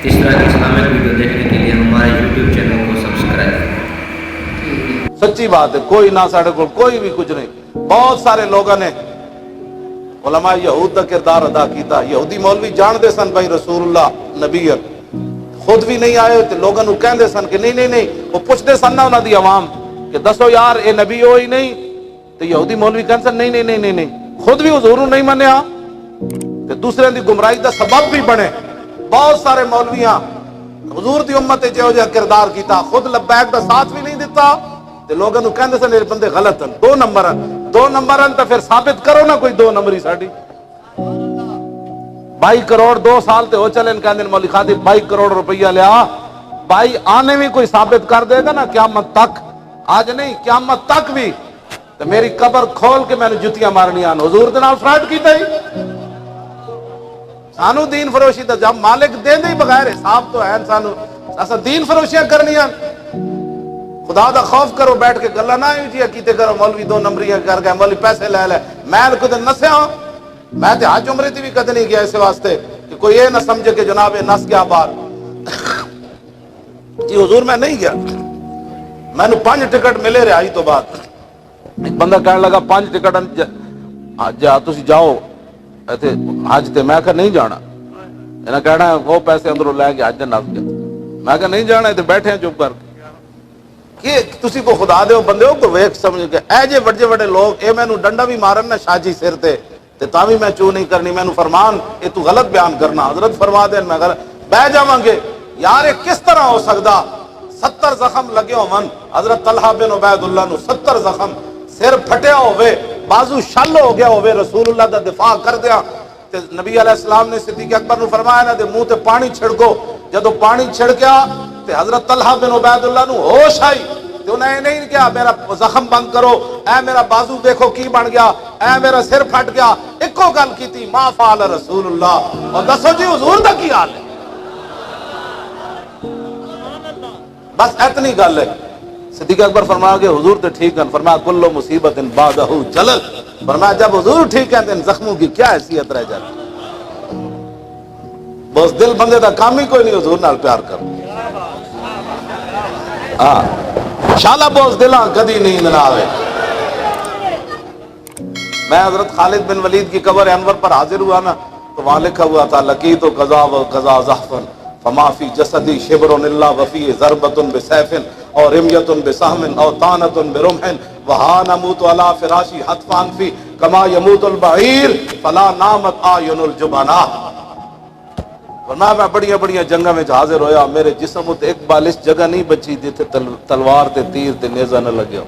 اس طرح کی Islamic video دیکھنے کے لیے ہمارے یوٹیوب چینل کو سبسکرائب کریں۔ سچی بات ہے، کوئی نہ ساڑھے کو کوئی بھی کچھ نہیں۔ بہت سارے لوگوں نے علماء یہود کا کردار ادا کیتا۔ یہودی مولوی جان دے سن بھائی رسول اللہ نبی ہے، خود بھی نہیں آئے تو لوگوں کو کہندے سن کہ نہیں وہ پوچھتے سن نہ انہاں دی عوام کہ دسو یار اے نبی ہو ہی نہیں، تو یہودی مولوی کہندے سن نہیں، خود بھی حضور نہیں منیا تو دوسرے دی گمراہی دا سبب بھی بنے۔ بہت سارے مولویاں حضور دی امت جو جہا کردار کیتا، خود لبیک دا ساتھ بھی نہیں دیتا تو لوگوں کو کہندے سن یہ بندے غلط ہیں، دو نمبر ہیں تو پھر ثابت کرو نا کوئی دو نمبری ساڑی۔ 22 کروڑ 2 سال تے ہو چلے کہندے مولوی خادم 22 کروڑ روپیہ لیا، بھائی آنے بھی کوئی ثابت کر دے گا نا قیامت تک، آج نہیں قیامت تک بھی، تو میری قبر کھول کے میں نے جتیاں مارنی آن حضور دے نال فراڈ کیتا ہی سانو دین فروشی تا جب مالک دے دے بغیر حساب تو ہے سانو اسا دین فروشیاں کرنیاں۔ خدا دا خوف کرو، بیٹھ کے گلا نہ جی کیتے کرو مولوی دو نمبریاں کر گئے، مولوی پیسے لے میں کدے نسیا ہوں، میں تے حج عمرے تے بھی کدے نہیں گیا اس واسطے کہ کوئی یہ نہ سمجھے کہ جناب نس گیا باہر۔ جی حضور میں نہیں گیا، میں نے 5 ٹکٹ ملے رہائی تو بعد ایک بندہ کہنے لگا 5 ٹکٹ جا تسی جاؤ ایتھے حج تے، میں کہا نہیں جانا، انہاں کہنا وہ پیسے اندروں لے کے حج تے نس گیا، میں کہا نہیں جانا، تے بیٹھے ہیں چپ کر کے کہ تسی کو خدا دے بندے ہو کو ویکھ سمجھ کے اے جے بڑے لوگ اے مینوں ڈنڈا بھی مارن نہ شاجی سر تے تاں بھی میں چو نہیں کرنی، مینوں فرمان اے تو غلط بیان کرنا، حضرت فرما دین میں غلط بہ جاواں گے یار یہ کس طرح ہو سکدا؟ 70 زخم لگے ہون حضرت طلحہ بن عبید اللہ نو، 70 زخم، سر پھٹیا ہوئے، بازو شل ہو گیا ہوئے، رسول اللہ دا دفاع کر دیا تے نبی علیہ السلام نے صدیق اکبر نو فرمایا نا دے منہ تے پانی چھڑکو، جدو پانی چھڑکیا تے حضرت طلحہ بن عبید اللہ نو ہوش آئی تے انہیں نہیں کہا میرا زخم بند کرو، اے میرا بازو دیکھو کی بن گیا، اے میرا سر پھٹ گیا، ایکو گل کی تھی ما فعل رسول اللہ، اور دسو جی حضور دا کی حال ہے؟ بس اتنی گل ہے۔ صدیق اکبر فرمایا کہ حضور تے ٹھیک ہیں، فرمایا کلو مصیبت بعدہ جلل، فرمایا جب حضور ٹھیک ہیں تو ان زخموں کی کیا حیثیت رہ جاتی؟ بس دل بندے دا کام ہی کوئی نہیں حضور نال پیار کرو، ہاں شالا بوز دلاں کدی نیند نہ آوے۔ میں حضرت خالد بن ولید کی قبر انور پر حاضر ہوا نا تو وہاں لکھا ہوا تھا لقیت قضا و قضا زحفن فما فی جسدی شبر الا وفی ضربۃ بسیف اور رمیۃ بسہم اور طعنۃ برمح وہا نموت علی فراشی حتفا فی کما یموت البعیر فلا نامت اعین الجبناء۔ فرمایا میں بڑیاں جنگاں میں حاضر ہویا، میرے جسم تے ایک بالش جگہ نہیں بچی جتھے تلوار تے تیر تے نیزہ نہ لگیا۔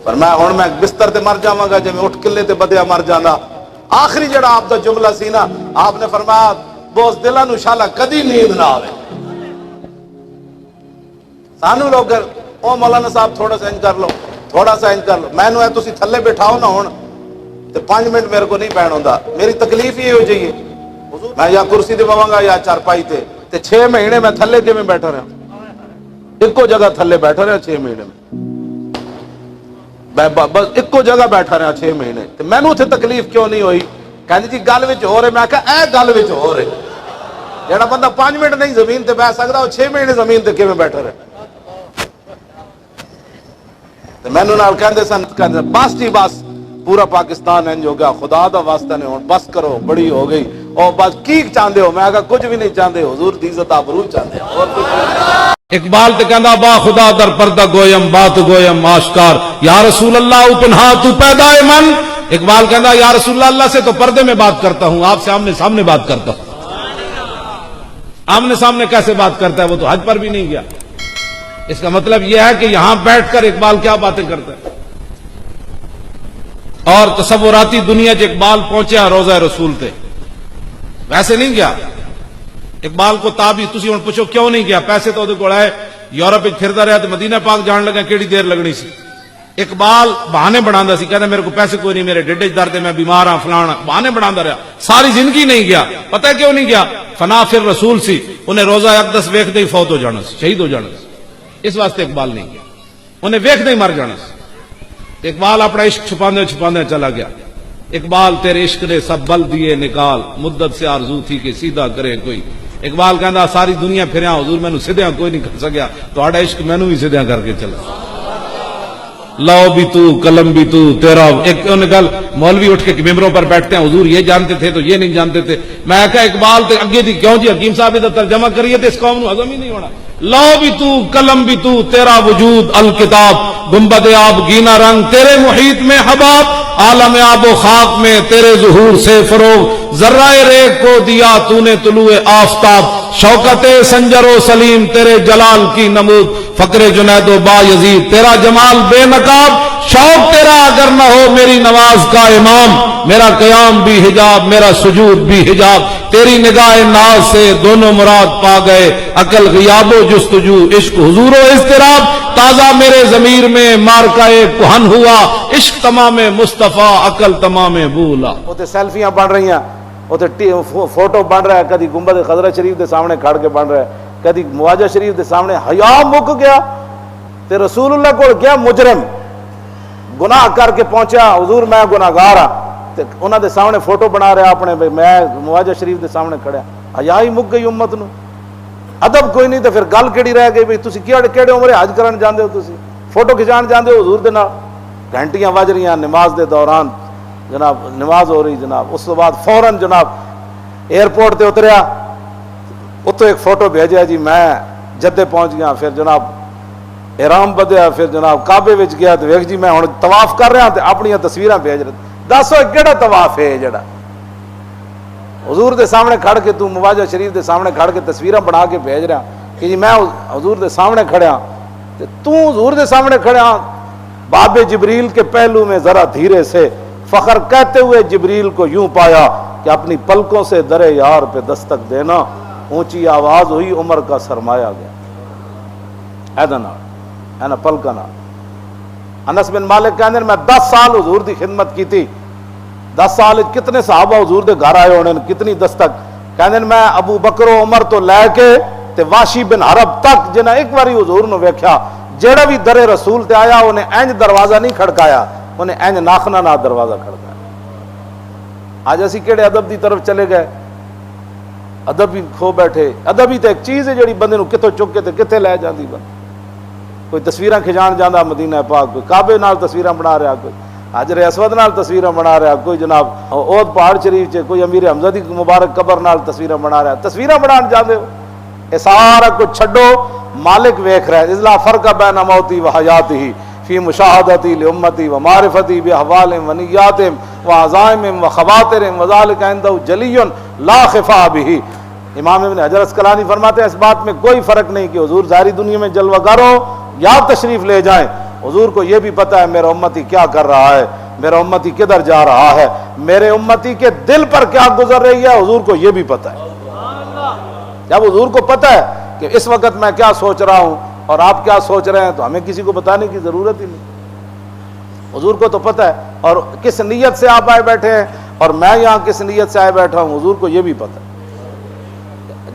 فرمایا ہن میں بستر تے مر جاواں گا جے میں اٹھ کلے تے بدیا مر جاندا۔ آخری جڑا آپ دا جملہ سی نا، آپ نے فرمایا بوس دلاں نو شالا کدی نیند نہ آوے۔ سانو لوگ او مولانا صاحب تھوڑا سا انج کر لو، تھوڑا سا انج کر لو، میں نو ہے تسی تھلے بیٹھاؤ نا ہن تے 5 منٹ میرے کو نہیں بیٹھن ہوندا، میری تکلیف یہ ہو جائیے میں یا کرسی تے بواں گا یا چارپائی تے 6 مہینے میں تھلے کیویں بیٹھا رہا، ایکو جگہ تھلے بیٹھا رہا 6 مہینے میں، بس ایکو جگہ بیٹھا رہا 6 مہینے، تے مینوں اتھے تکلیف کیوں نہیں ہوئی؟ کہندی جی گل وچ ہو رہے، میں کہا اے گل وچ ہو رہے، جڑا بندہ 5 منٹ نہیں زمین تے بیٹھ سکدا وہ 6 مہینے زمین تے کیویں بیٹھا رہے؟ تے مینوں نال کہندے سن بس جی بس پورا پاکستان انج ہو گیا، خدا دا واسطہ نے ہن بس کرو، بڑی ہو گئی، اور بس کی چاہندے ہو؟ میں کہا کچھ بھی نہیں چاہندے، حضور دی عزت آبرو چاہندے ہو، اور کچھ نہیں۔ اقبال تے کہندا با خدا در پردہ گویم بات گویم آشکار، یا رسول اللہ پنہا تو پیدا من، اقبال کہندا یا رسول اللہ سے تو پردے میں بات کرتا ہوں، آپ سے آمنے سامنے بات کرتا ہوں۔ آمنے سامنے کیسے بات کرتا ہے؟ وہ تو حج پر بھی نہیں گیا۔ اس کا مطلب یہ ہے کہ یہاں بیٹھ کر اقبال کیا باتیں کرتا ہے، اور تصوراتی دنیا چ اقبال پہنچیا روضہ رسول تے، ویسے نہیں گیا۔ اقبال کو تابی تسی ہن پوچھو کیوں نہیں گیا؟ پیسے تو دے کول آئے، یورپ وچ پھردا رہیا تے مدینہ پاک جان لگا کیڑی دیر لگنی سی۔ اقبال بہانے بناندا سی، کہندا میرے کو پیسے کوئی نہیں، میرے ڈیڈے درد ہے، میں بیمار ہاں، فلانا، بہانے بناندا رہیا، ساری زندگی نہیں گیا۔ پتہ ہے کیوں نہیں گیا؟ فنا پھر رسول سی، انہیں روزہ اقدس ویکھدے ہی فوت ہو جانا سی، شہید ہو جانا سی، اس واسطے اقبال نہیں گیا، انہیں ویکھدے ہی مر جانا سی۔ اقبال اپنا عشق چھپاندے چھپاندے چلا گیا۔ اقبال تیرے عشق نے سب بل دیے نکال، مدت سے آرزو تھی کہ سیدھا کرے کوئی۔ اقبال کہندا ساری دنیا پھریا حضور مینوں سیدھا کوئی نہیں کر سکیا، تہاڈا عشق مینوں بھی سیدھا کر کے چلا۔ لو بھی تو قلم بھی تو تیرا، ایک گل مولوی اٹھ کے ممبروں پر بیٹھتے ہیں حضور یہ جانتے تھے تو یہ نہیں جانتے تھے، میں کہا اقبال تے اگے دی کیوں جی حکیم صاحب دا ترجمہ کریے تے اس قوم نو ہضم ہی نہیں ہونا۔ لو بھی تو قلم بھی تو تیرا وجود الکتاب، گنبد آب گینا رنگ تیرے محیط میں حباب، عالم آب و خاک میں تیرے ظہور سے فروغ، ذرہ ریگ کو دیا تو نے طلوع آفتاب، شوکت سنجر و سلیم تیرے جلال کی نمود، فقر جنید و با یزید تیرا جمال بے نقاب، شوق تیرا اگر نہ ہو میری نماز کا امام، میرا قیام بھی حجاب میرا سجود بھی حجاب، تیری نگاہ ناز سے دونوں مراد پا گئے، عقل غیاب و جستجو عشق حضور و اضطراب، تازہ میرے ضمیر میں مارکائے کہن ہوا، عشق تمام مصطفیٰ عقل تمام بولا۔ وہ تے سیلفیاں بن رہی ہیں، وہ تے فوٹو بن رہا ہے، کدی گنبد خضرہ شریف دے سامنے کھڑ کے بن رہا ہے، کدی مواجہ شریف دے سامنے، حیا مک گیا تے رسول اللہ کو گیا مجرم گناہ کر کے پہنچا، حضور میں گناہگار ہاں، تے انہاں دے سامنے فوٹو بنا رہا اپنے، میں مواجہ شریف دے سامنے کھڑا، حیا ہی مک گئی امت نو، ادب کوئی نہیں، تے پھر گل کیڑی رہ گئی بھئی تسی کیڑے عمرے حج کرن جاندے ہو، تسی فوٹو کھچان جاندے ہو حضور دے نال، گھنٹیاں وج رہی ہیں نماز دے دوران، جناب نماز ہو رہی جناب، اس تو بعد فوراً جناب ایئرپورٹ تے اتریا، اتو ایک فوٹو بھیجیا جی میں جدے پہنچ گیا، پھر جناب احرام بدیا، پھر جناب کعبے وچ گیا تو ویکھ جی میں ہن طواف کر رہا تے اپنی تصویراں بھیج رہے، دسو کیڑا طواف ہے جڑا حضور دے سامنے کھڑ کے تو مواجہ شریف دے سامنے کھڑ کے تصویراں بنا کے بھیج رہا کہ جی میں حضور دے سامنے کھڑا تے تو حضور دے سامنے کھڑا، باب جبریل کے پہلو میں ذرا دھیرے سے فخر کہتے ہوئے جبریل کو یوں پایا کہ اپنی پلکوں سے در یار پہ دستک دینا، اونچی آواز ہوئی عمر کا سرمایہ گیا، اینا پلکنا۔ انس بن مالک کہنے میں 10 سال حضور دی خدمت کی تھی، 10 سال کتنے صحابہ حضور دے گھر آئے ہونے، کتنی دستک، کہنے میں ابو بکر و عمر تو لے کے تے واشی بن حرب تک جنہیں ایک باری حضور نو ویکھیا، جیڑا بھی در رسول تے آیا انہیں اینج دروازہ نہیں کھڑکایا، انہیں اینج ناخنا نہ دروازہ کھڑکایا۔ آج اسی کیڑے ادب دی طرف چلے گئے، ادب ہی کھو بیٹھے، ادب ہی تے ایک چیز ہے جڑی بندے نو کتوں چک کے تے کتے لے جاندی بند، کوئی تصویراں کھچان جاندا مدینہ پاک، کوئی کعبے نال تصویراں بنا رہا، کوئی حجر اسود نال تصویراں بنا رہا، کوئی جناب اود پہاڑ شریف چ کوئی امیر حمزہ دی مبارک قبر نال تصویراں بنا رہا، تصویراں بنان جاندے ہو، اے سارا کچھ چھڈو، مالک ویکھ رہا ہے، اذلا فرق بین موتی و حیاتی فی مشاہدتی لامتی و معرفتی باحوال و نیات و عزائم و خواطر وذلک عنده جلی لا خفا به۔ امام ابن حجر اسقلانی فرماتے ہیں اس بات میں کوئی فرق نہیں کہ حضور ظاہری دنیا میں جلوہ گر ہو یا تشریف لے جائیں، حضور کو یہ بھی پتہ ہے میرا امتی کیا کر رہا ہے، میرا امتی کدھر جا رہا ہے، میرے امتی کے دل پر کیا گزر رہی ہے، حضور کو یہ بھی پتہ ہے۔ جب حضور کو پتہ ہے کہ اس وقت میں کیا سوچ رہا ہوں اور آپ کیا سوچ رہے ہیں تو ہمیں کسی کو بتانے کی ضرورت ہی نہیں، حضور کو تو پتہ ہے، اور کس نیت سے آپ آئے بیٹھے ہیں اور میں یہاں کس نیت سے آئے بیٹھا ہوں، حضور کو یہ بھی پتہ ہے۔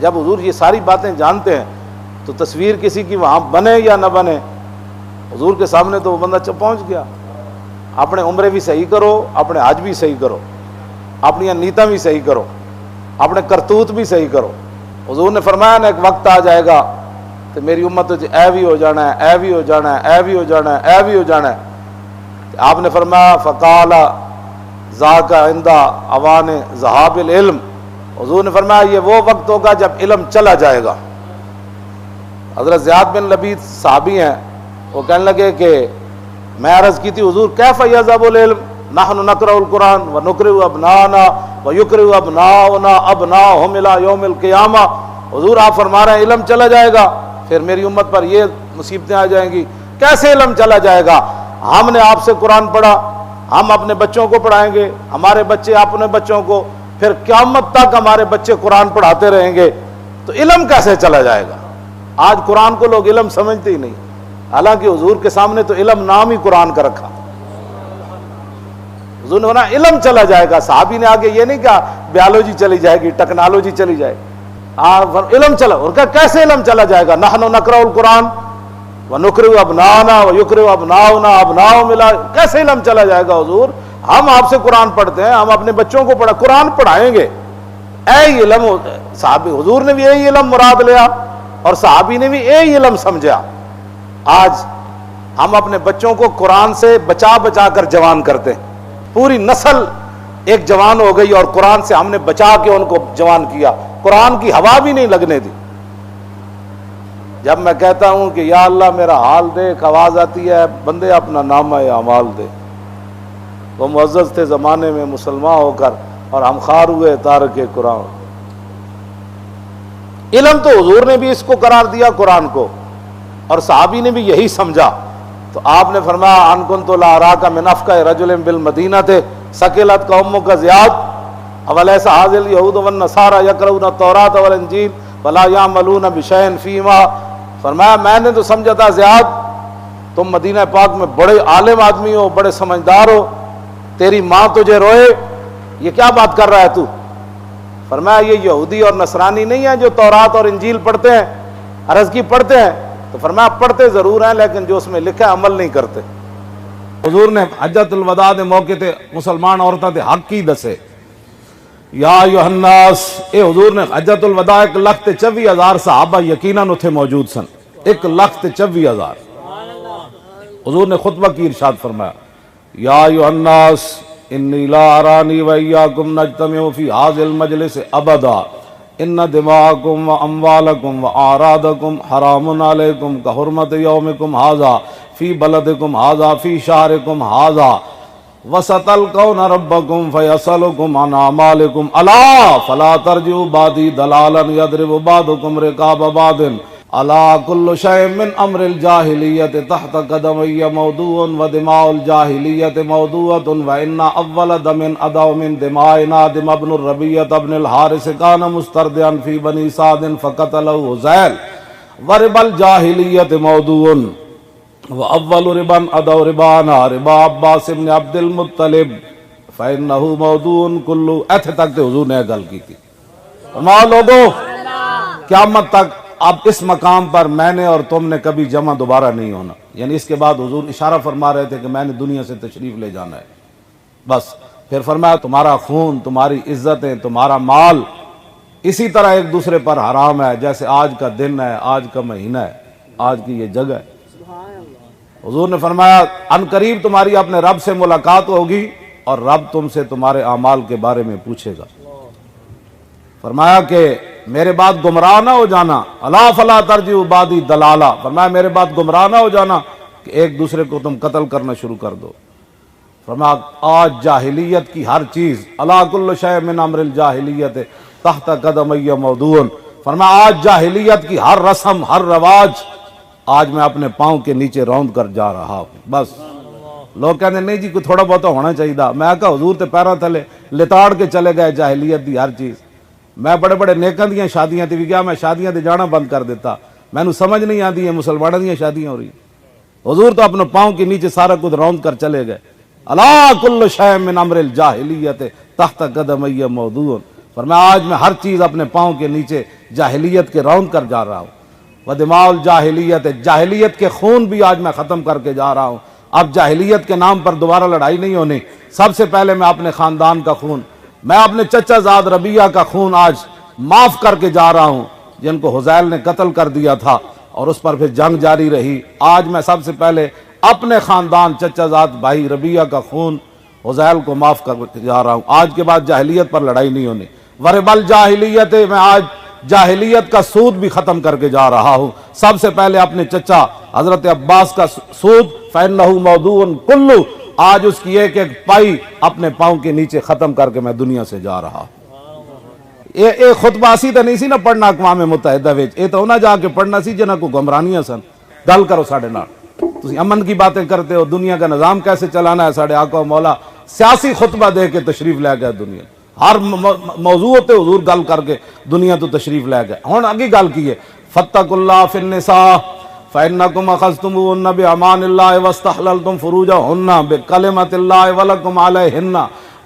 جب حضور یہ ساری باتیں جانتے ہیں تو تصویر کسی کی وہاں بنے یا نہ بنے، حضور کے سامنے تو وہ بندہ پہنچ گیا۔ اپنے عمرے بھی صحیح کرو، اپنے حج بھی صحیح کرو، اپنی نیتاں بھی صحیح کرو، اپنے کرتوت بھی صحیح کرو۔ حضور نے فرمایا نا ایک وقت آ جائے گا تو میری امت اے بھی ہو جانا ہے، اے بھی ہو جانا ہے، اے بھی ہو جانا ہے، اے بھی ہو جانا ہے۔ آپ نے فرمایا فقال ذاک عند اوان ذهاب العلم، حضور نے فرمایا یہ وہ وقت ہوگا جب علم چلا جائے گا۔ حضرت زیاد بن لبید صحابی ہیں، وہ کہنے لگے کہ میں عرض کی تھی حضور کیف یذهب العلم نحن نقرأ القرآن ونقرئ ابناءنا ویقرئ ابناؤنا ابناءهم الى یوم القیامہ، حضور آپ فرما رہے ہیں علم چلا جائے گا، پھر میری امت پر یہ مصیبتیں آ جائیں گی۔ کیسے علم چلا جائے گا؟ ہم نے آپ سے قرآن پڑھا، ہم اپنے بچوں کو پڑھائیں گے، ہمارے بچے اپنے بچوں کو، پھر قیامت تک ہمارے بچے قرآن پڑھاتے رہیں گے، تو علم کیسے چلا جائے گا؟ آج قرآن کو لوگ علم سمجھتے ہی نہیں، حالانکہ حضور کے سامنے تو علم نام ہی قرآن کا رکھا۔ حضور نے فرمایا علم چلا جائے گا، صحابی نے آگے یہ نہیں کہا بیالوجی چلی جائے گی، ٹیکنالوجی چلی جائے گی، علم چلا، اور کہا کیسے علم چلا جائے گا؟ نحن نقرأ القرآن ونقرئ ابناءنا ویقرئ ابناؤنا ابناؤهم، کیسے علم چلا جائے گا حضور؟ ہم آپ سے قرآن پڑھتے ہیں, ہم اپنے بچوں کو قرآن پڑھائیں گے. اے علم, صحابی حضور نے بھی یہی علم مراد لیا اور صحابی نے بھی یہی علم سمجھا. آج ہم اپنے بچوں کو قرآن سے بچا بچا کر جوان کرتے ہیں. پوری نسل ایک جوان ہو گئی اور قرآن سے ہم نے بچا کے ان کو جوان کیا, قرآن کی ہوا بھی نہیں لگنے دی. جب میں کہتا ہوں کہ یا اللہ میرا حال دیکھ, آواز آتی ہے بندے اپنا نامہ اعمال دے. وہ معزز تھے زمانے میں مسلمان ہو کر اور ہم خار ہوئے تارک قرآن. علم تو حضور نے بھی اس کو قرار دیا قرآن کو, اور صحابی نے بھی یہی سمجھا. تو آپ نے فرمایا ان کنت لا اراک من افقہ رجل بالمدینہ ثقلت قومک زیاد اولیس ھذا الیہود والنصارى یقرؤون التوراۃ والانجیل ولا یعملون بشیء فیما. فرمایا میں نے تو سمجھا تھا زیاد تم مدینہ پاک میں بڑے عالم آدمی ہو, بڑے سمجھدار ہو, تیری ماں تجھے روئے, یہ کیا بات کر رہا ہے تو؟ فرمایا یہ یہودی اور نصرانی نہیں ہے جو تورات اور انجیل پڑھتے ہیں, عرض کی پڑھتے ہیں. تو فرمایا پڑھتے ضرور ہیں لیکن جو اس میں لکھا ہے عمل نہیں کرتے. حضور نے حجۃ الوداع دے موقع تے مسلمان عورتاں دے حق کی دسے. یا ایھا الناس, اے حضور نے حجۃ الوداع 1,24,000 صحابہ یقیناً اتھے موجود سن. 1,24,000 حضور نے خطبہ کی ارشاد فرمایا یا ایھا الناس انی لا ارانی و ایاکم نجتمع فی ھذا المجلس ابدا ان دماءکم و اموالکم و اعراضکم حرام علیکم کحرمت یومکم ھذا فی بلدکم ھذا فی شہرکم ھذا وستلقون ربکم فیسألکم عن اعمالکم الا فلا ترجعوا بعدی ضلالا یضرب بعضکم رقاب بعض الا کل شیء من امر الجاہلیت تحت قدمی موضوع و دماء الجاہلیت موضوعۃ و ان اول دم ادع من دمائنا دم ابن الربیعۃ ابن الحارث کان مستردعا فی بنی سعد فقتلہ حذیل ورب الجاہلیت موضوع و اول ربا ادع ربانا ربا عباس بن عبد المطلب فانہ موضوع کلو. ایتھے تک تے حضور نے گل کی تھی. فرمایا لوگوں قیامت تک اب اس مقام پر میں نے اور تم نے کبھی جمع دوبارہ نہیں ہونا. یعنی اس کے بعد حضور اشارہ فرما رہے تھے کہ میں نے دنیا سے تشریف لے جانا ہے بس. پھر فرمایا تمہارا خون, تمہاری عزتیں, تمہارا مال اسی طرح ایک دوسرے پر حرام ہے جیسے آج کا دن ہے, آج کا مہینہ ہے, آج کی یہ جگہ ہے. حضور نے فرمایا ان قریب تمہاری اپنے رب سے ملاقات ہوگی اور رب تم سے تمہارے اعمال کے بارے میں پوچھے گا. فرمایا کہ میرے بعد گمراہ نہ ہو جانا, الا فلا ترجعوا بعدی ضلالا. فرمایا میرے بعد گمراہ نہ ہو جانا کہ ایک دوسرے کو تم قتل کرنا شروع کر دو. فرمایا آج جاہلیت کی ہر چیز, الا کل شیء من امر الجاہلیت تحت قدمی موضوع. فرمایا آج جاہلیت کی ہر رسم, ہر رواج آج میں اپنے پاؤں کے نیچے روند کر جا رہا ہوں. بس لوگ کہتے نہیں جی کوئی تھوڑا بہت ہونا چاہیے. میں کہا حضور تے پیراں تھلے لتاڑ کے چلے گئے جاہلیت دی ہر چیز. میں بڑے بڑے نیکاں دیاں شادیاں تے بھی گیا, میں شادیاں تے جانا بند کر دیتا. مینوں سمجھ نہیں آتی ہے مسلمانوں دیاں شادیاں ہو رہی. حضور تو اپنے پاؤں کے نیچے سارا کچھ روند کر چلے گئے. الا کل شیء من امر الجاہلیت تحت قدمی موضوع. فرمایا آج میں ہر چیز اپنے پاؤں کے نیچے جاہلیت کے روند کر جا رہا ہوں. ودماء الجاہلیت, جاہلیت کے خون بھی آج میں ختم کر کے جا رہا ہوں. اب جاہلیت کے نام پر دوبارہ لڑائی نہیں ہونی. سب سے پہلے میں اپنے خاندان کا خون, میں اپنے چچا زاد ربیعہ کا خون آج معاف کر کے جا رہا ہوں جن کو حذیل نے قتل کر دیا تھا اور اس پر پھر جنگ جاری رہی. آج میں سب سے پہلے اپنے خاندان چچا زاد بھائی ربیعہ کا خون حذیل کو معاف کر کے جا رہا ہوں. آج کے بعد جاہلیت پر لڑائی نہیں ہونی. ورب الجاہلیت, میں آج جاہلیت کا سود بھی ختم کر کے جا رہا ہوں. سب سے پہلے اپنے چچا حضرت عباس کا سود فإنہ موضوع کلو, آج اس کی ایک ایک پائی اپنے پاؤں کے نیچے ختم کر کے میں دنیا سے جا رہا ہوں. یہ خطبہ اسی تو نہیں سی نا پڑھنا اقوام متحدہ وچ, یہ تو نہ جا کے پڑھنا سی جنہاں کو گمرانیاں سن. گل کرو ساڈے نال, تسی امن کی باتیں کرتے ہو, دنیا کا نظام کیسے چلانا ہے. ساڈے آقا و مولا سیاسی خطبہ دے کے تشریف لے گئے دنیا, ہر موضوع تے حضور گل کر کے دنیا تو تشریف لے گئے. ہن اگے گل کی ہے فاتقوا اللہ فی النساء فإنکم اخذتموهن بأمان اللہ واستحللتم فروجهن بکلمۃ اللہ ولکم علیہن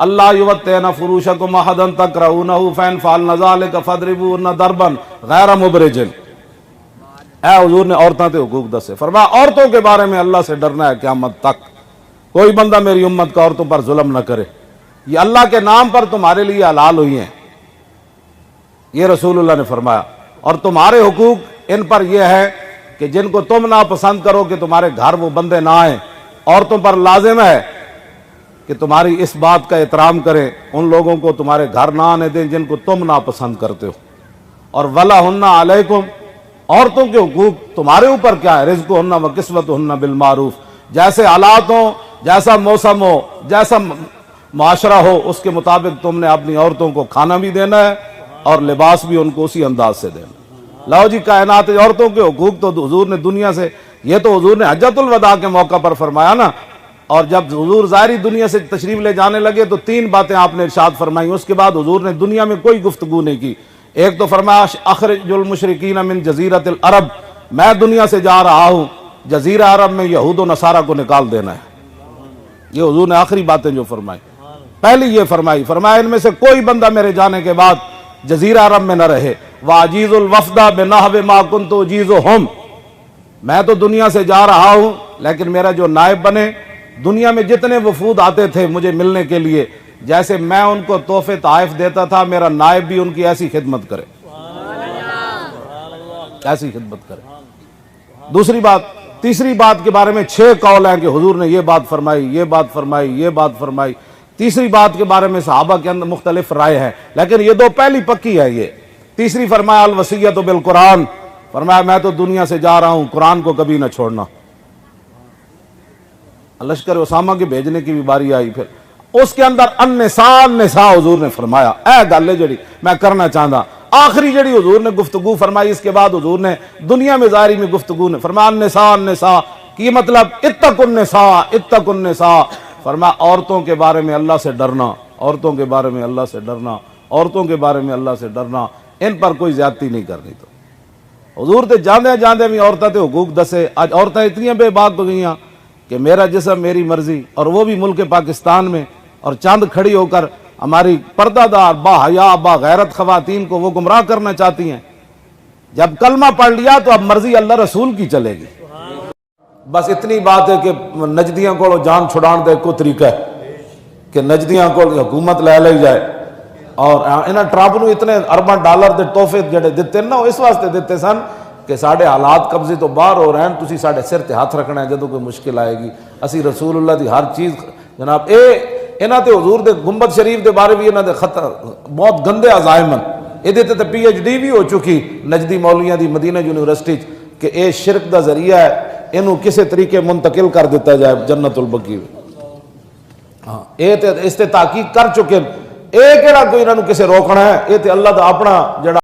اللہ یوطئن فروشکم احدا تکرہونہ فإن فعلن ذلک فاضربوهن ضربا غیر مبرج. اے حضور نے عورتوں کے حقوق دسے. فرمایا عورتوں کے بارے میں اللہ سے ڈرنا ہے قیامت تک. کوئی بندہ میری امت کا عورتوں پر ظلم نہ کرے، یہ اللہ کے نام پر تمہارے لیے حلال ہوئی ہیں، یہ رسول اللہ نے فرمایا، اور تمہارے حقوق ان پر یہ ہے کہ جن کو تم ناپسند کرو کہ تمہارے گھر وہ بندے نہ آئیں، عورتوں پر لازم ہے کہ تمہاری اس بات کا احترام کریں، ان لوگوں کو تمہارے گھر نہ آنے دیں جن کو تم ناپسند کرتے ہو، اور وَلَهُنَّ عَلَيْكُمْ، عورتوں کے حقوق تمہارے اوپر کیا ہے، رزقهن وکسوتهن بالمعروف، جیسے حالات ہوں، جیسا موسم ہو، جیسا معاشرہ ہو، اس کے مطابق تم نے اپنی عورتوں کو کھانا بھی دینا ہے اور لباس بھی ان کو اسی انداز سے دینا۔ لو جی، کائنات عورتوں کے حقوق تو حضور نے دنیا سے، یہ تو حضور نے حجۃ الوداع کے موقع پر فرمایا نا، اور جب حضور ظاہری دنیا سے تشریف لے جانے لگے تو 3 باتیں آپ نے ارشاد فرمائی، اس کے بعد حضور نے دنیا میں کوئی گفتگو نہیں کی۔ ایک تو فرمایا اخرج المشرکین من جزیرۃ العرب، میں دنیا سے جا رہا ہوں، جزیرہ عرب میں یہود و نصارہ کو نکال دینا ہے۔ یہ حضور نے آخری باتیں جو فرمائی، پہلی یہ فرمایا ان میں سے کوئی بندہ میرے جانے کے بعد جزیرہ عرب میں نہ رہے، وَأَجِيزُ الْوَفْدَ بِنَحْوِ مَا كُنْتُ أُجِيزُهُمْ، میں تو دنیا سے جا رہا ہوں لیکن میرا جو نائب بنے، دنیا میں جتنے وفود آتے تھے مجھے ملنے کے لیے، جیسے میں ان کو تحفے تحائف دیتا تھا، میرا نائب بھی ان کی ایسی خدمت کرے، ایسی خدمت کرے۔ دوسری بات، تیسری بات کے بارے میں 6 قول ہیں کہ حضور نے یہ بات فرمائی، یہ بات فرمائی، یہ بات فرمائی۔ تیسری بات کے بارے میں صحابہ کے اندر مختلف رائے ہیں، لیکن یہ 2 پہلی پکی ہے۔ یہ تیسری فرمایا الوصیۃ بالقرآن، فرمایا میں تو دنیا سے جا رہا ہوں، قرآن کو کبھی نہ چھوڑنا۔ لشکر اسامہ کے بھیجنے کی بھی باری آئی، پھر اس کے اندر النساء حضور نے فرمایا، اے گل ہے جڑی میں کرنا چاہتا، آخری جڑی حضور نے گفتگو فرمائی، اس کے بعد حضور نے دنیا میں ظاہری میں گفتگو نے فرمایا النساء کی مطلب اتقوا النساء، فرمایا عورتوں کے بارے میں اللہ سے ڈرنا، عورتوں کے بارے میں اللہ سے ڈرنا، عورتوں کے بارے میں اللہ سے ڈرنا، ان پر کوئی زیادتی نہیں کرنی۔ تو حضور تے جاندے بھی عورتوں تے حقوق دسے۔ آج عورتیں اتنی بے باک ہو گئیاں کہ میرا جسم میری مرضی، اور وہ بھی ملک پاکستان میں، اور چاند کھڑی ہو کر ہماری پردہ دار با حیا با غیرت خواتین کو وہ گمراہ کرنا چاہتی ہیں۔ جب کلمہ پڑھ لیا تو اب مرضی اللہ رسول کی چلے گی۔ بس اتنی بات ہے کہ نجدیاں کو جان چھڑان دے کو طریقہ ہے کہ نجدیاں کو حکومت لے لے جائے، اور انہاں ٹرمپ نو اتنے ارباں ڈالر دے تحفے جڑے دیتے نا، اس واسطے دیتے سن کہ ساڈے حالات قبضے تو باہر ہو رہے ہیں، تسی ساڈے سر تے ہاتھ رکھنا ہے جدوں کوئی مشکل آئے گی، اسی رسول اللہ دی ہر چیز۔ جناب انہاں تے حضور دے گنبد شریف دے بارے بھی انہاں دے خطر بہت گندے عزائم ہیں، یہ تے پی ایچ ڈی بھی ہو چکی نجدی مولویاں دی مدینہ یونیورسٹی کہ اے شرک دا ذریعہ ہے، انہوں کسے طریقے منتقل کر دیتا جائے جنت البقیع۔ ہاں اے تے اس تے تحقیق کر چکے، اے کیڑا کوئی انہاں نوں کسے روکنا ہے، اے تے اللہ دا اپنا جڑا